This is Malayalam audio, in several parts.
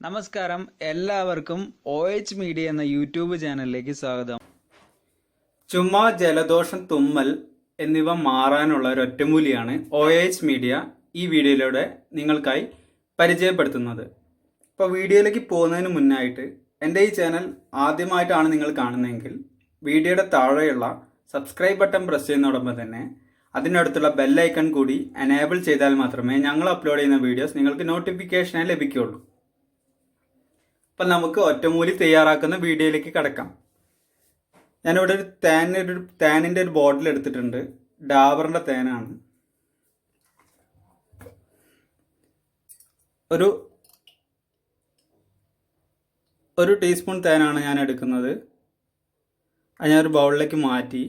നമസ്കാരം, എല്ലാവർക്കും OH മീഡിയ എന്ന യൂട്യൂബ് ചാനലിലേക്ക് സ്വാഗതം. ചുമ, ജലദോഷം, തുമ്മൽ എന്നിവ മാറാനുള്ള ഒരു ഒറ്റമൂലിയാണ് OH മീഡിയ ഈ വീഡിയോയിലൂടെ നിങ്ങൾക്കായി പരിചയപ്പെടുത്തുന്നത്. ഇപ്പോൾ വീഡിയോയിലേക്ക് പോകുന്നതിന് മുന്നായിട്ട് എൻ്റെ ഈ ചാനൽ ആദ്യമായിട്ടാണ് നിങ്ങൾ കാണുന്നതെങ്കിൽ വീഡിയോയുടെ താഴെയുള്ള സബ്സ്ക്രൈബ് ബട്ടൺ പ്രസ് ചെയ്യുന്നതോടൊപ്പം തന്നെ അതിനടുത്തുള്ള ബെല്ലൈക്കൺ കൂടി എനേബിൾ ചെയ്താൽ മാത്രമേ ഞങ്ങൾ അപ്ലോഡ് ചെയ്യുന്ന വീഡിയോസ് നിങ്ങൾക്ക് നോട്ടിഫിക്കേഷനായി ലഭിക്കുകയുള്ളൂ. അപ്പം നമുക്ക് ഒറ്റമൂലി തയ്യാറാക്കുന്ന വീഡിയോയിലേക്ക് കടക്കാം. ഞാനിവിടെ ഒരു തേനിൻ്റെ ഒരു ബോട്ടിൽ എടുത്തിട്ടുണ്ട്. ഡാബറിൻ്റെ തേനാണ്. ഒരു ടീസ്പൂൺ തേനാണ് ഞാൻ എടുക്കുന്നത്. അത് ഞാനൊരു ബൗളിലേക്ക് മാറ്റി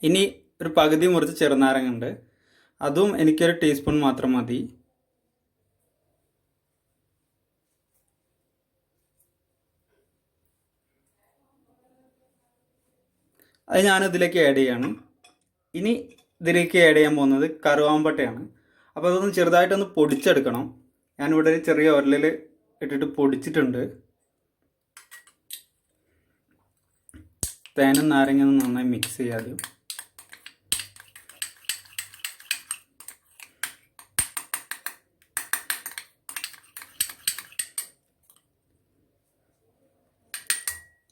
ഇനി ഒരു പകുതി മുറിച്ച് ചെറുനാരങ്ങുണ്ട്, അതും എനിക്കൊരു ടീസ്പൂൺ മാത്രം മതി. അത് ഞാനിതിലേക്ക് ആഡ് ചെയ്യാണ്. ഇനി ഇതിലേക്ക് ആഡ് ചെയ്യാൻ പോകുന്നത് കറുവാമ്പട്ടയാണ്. അപ്പോൾ അതൊന്ന് ചെറുതായിട്ടൊന്ന് പൊടിച്ചെടുക്കണം. ഞാനിവിടെ ഒരു ചെറിയ ഉരലിൽ ഇട്ടിട്ട് പൊടിച്ചിട്ടുണ്ട്. തേനും നാരങ്ങ നന്നായി മിക്സ് ചെയ്യാതെ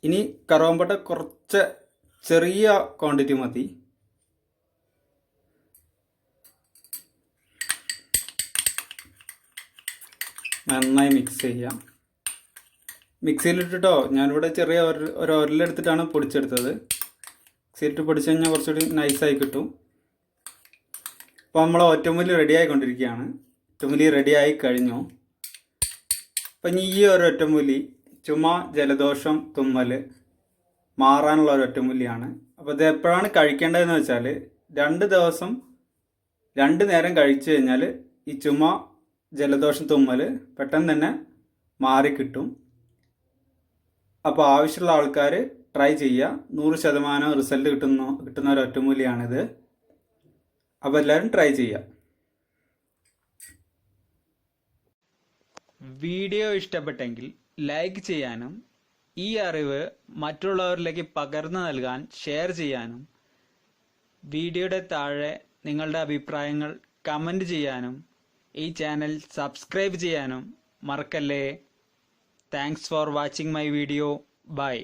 ഇനി കറുവാമ്പട്ട കുറച്ച് ചെറിയ ക്വാണ്ടിറ്റി മതി. നന്നായി മിക്സ് ചെയ്യാം. മിക്സിയിലിട്ടിട്ടോ, ഞാനിവിടെ ചെറിയ ഒരു ഉരലെടുത്തിട്ടാണ് പൊടിച്ചെടുത്തത്. മിക്സിയിലിട്ട് പൊടിച്ച് കഴിഞ്ഞാൽ കുറച്ചുകൂടി നൈസായി കിട്ടും. അപ്പോൾ നമ്മൾ ഒറ്റമൂലി റെഡി ആയിക്കൊണ്ടിരിക്കുകയാണ്. ഒറ്റമൂലി റെഡി ആയി കഴിഞ്ഞു. അപ്പം ഈ ഒരു ഒറ്റമൂലി ചുമ, ജലദോഷം, തുമ്മൽ മാറാനുള്ള ഒരു ഒറ്റമൂലിയാണ്. അപ്പോൾ ഇത് എപ്പോഴാണ് കഴിക്കേണ്ടതെന്ന് വെച്ചാൽ 2 ദിവസം 2 നേരം കഴിച്ചു കഴിഞ്ഞാൽ ഈ ചുമ, ജലദോഷം, തുമ്മൽ പെട്ടെന്ന് തന്നെ മാറിക്കിട്ടും. അപ്പോൾ ആവശ്യമുള്ള ആൾക്കാർ ട്രൈ ചെയ്യുക. 100% റിസൾട്ട് കിട്ടുന്ന ഒരു ഒറ്റമൂലിയാണിത്. അപ്പോൾ എല്ലാവരും ട്രൈ ചെയ്യുക. വീഡിയോ ഇഷ്ടപ്പെട്ടെങ്കിൽ ലൈക്ക് ചെയ്യാനും ഈ അറിവ് മറ്റുള്ളവരിലേക്ക് പകർന്നു നൽകാൻ ഷെയർ ചെയ്യാനും വീഡിയോയുടെ താഴെ നിങ്ങളുടെ അഭിപ്രായങ്ങൾ കമൻറ്റ് ചെയ്യാനും ഈ ചാനൽ സബ്സ്ക്രൈബ് ചെയ്യാനും മറക്കല്ലേ. Thanks for watching my video. By.